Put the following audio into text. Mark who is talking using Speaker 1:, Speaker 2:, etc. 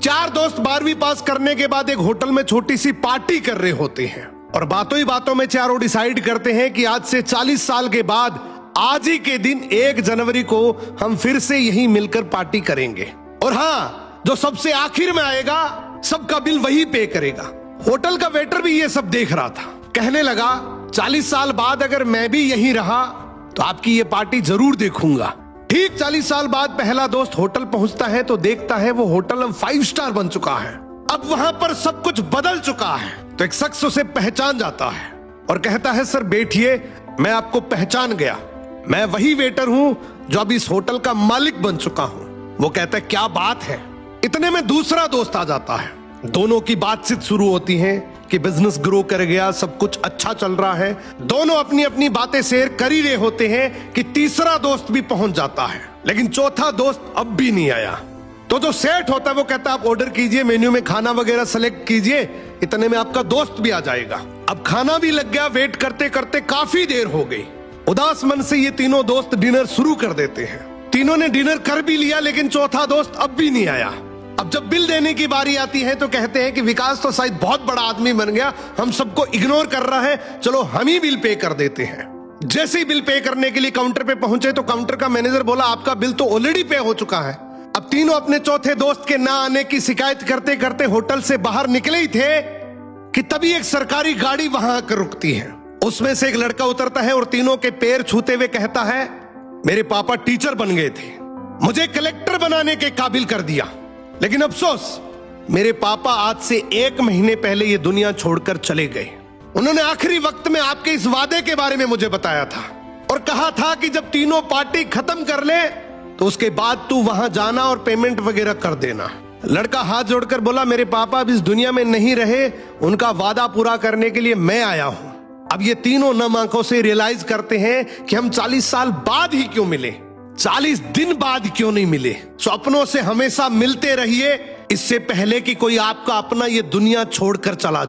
Speaker 1: चार दोस्त 12वीं पास करने के बाद एक होटल में छोटी सी पार्टी कर रहे होते हैं और बातों ही बातों में चारों डिसाइड करते हैं कि आज से 40 साल के बाद आज ही के दिन 1 जनवरी को हम फिर से यहीं मिलकर पार्टी करेंगे। और हाँ, जो सबसे आखिर में आएगा सबका बिल वही पे करेगा। होटल का वेटर भी ये सब देख रहा था। कहने लगा 40 साल बाद अगर मैं भी यहीं रहा तो आपकी ये पार्टी जरूर देखूंगा। ठीक 40 साल बाद पहला दोस्त होटल पहुंचता है तो देखता है वो होटल अब 5 स्टार बन चुका है। अब वहां पर सब कुछ बदल चुका है। तो एक शख्स उसे पहचान जाता है और कहता है सर बैठिए, मैं आपको पहचान गया, मैं वही वेटर हूं जो अब इस होटल का मालिक बन चुका हूं। वो कहता है क्या बात है। इतने में दूसरा दोस्त आ जाता है। दोनों की बातचीत शुरू होती है कि बिजनेस ग्रो कर गया, सब कुछ अच्छा चल रहा है। दोनों अपनी अपनी बातें शेयर कर ही रहे होते हैं कि तीसरा दोस्त भी पहुंच जाता है, लेकिन चौथा दोस्त अब भी नहीं आया। तो जो सेठ होता है वो कहता है आप ऑर्डर कीजिए, मेन्यू में खाना वगैरह सेलेक्ट कीजिए, इतने में आपका दोस्त भी आ जाएगा। अब खाना भी लग गया। वेट करते करते काफी देर हो गई। उदास मन से ये तीनों दोस्त डिनर शुरू कर देते हैं। तीनों ने डिनर कर भी लिया, लेकिन चौथा दोस्त अब भी नहीं आया। अब जब बिल देने की बारी आती है तो कहते हैं कि विकास तो शायद बहुत बड़ा आदमी बन गया, हम सबको इग्नोर कर रहा है, चलो हम ही बिल पे कर देते हैं। जैसे ही बिल पे करने के लिए काउंटर पे पहुंचे तो काउंटर का मैनेजर बोला आपका बिल तो ऑलरेडी पे हो चुका है। अब तीनों अपने चौथे दोस्त के ना आने की शिकायत करते करते होटल से बाहर निकले ही थे कि तभी एक सरकारी गाड़ी वहां आकर रुकती है। उसमें से एक लड़का उतरता है और तीनों के पैर छूते हुए कहता है मेरे पापा टीचर बन गए थे, मुझे कलेक्टर बनाने के काबिल कर दिया, लेकिन अफसोस मेरे पापा आज से 1 महीने पहले ये दुनिया छोड़कर चले गए। उन्होंने आखिरी वक्त में आपके इस वादे के बारे में मुझे बताया था और कहा था कि जब तीनों पार्टी खत्म कर ले तो उसके बाद तू वहां जाना और पेमेंट वगैरह कर देना। लड़का हाथ जोड़कर बोला मेरे पापा अब इस दुनिया में नहीं रहे, उनका वादा पूरा करने के लिए मैं आया हूं। अब ये तीनों नम आंखों से रियलाइज करते हैं कि हम 40 साल बाद ही क्यों मिले, 40 दिन बाद क्यों नहीं मिले। सपनों से हमेशा मिलते रहिए, इससे पहले कि कोई आपका अपना ये दुनिया छोड़कर चला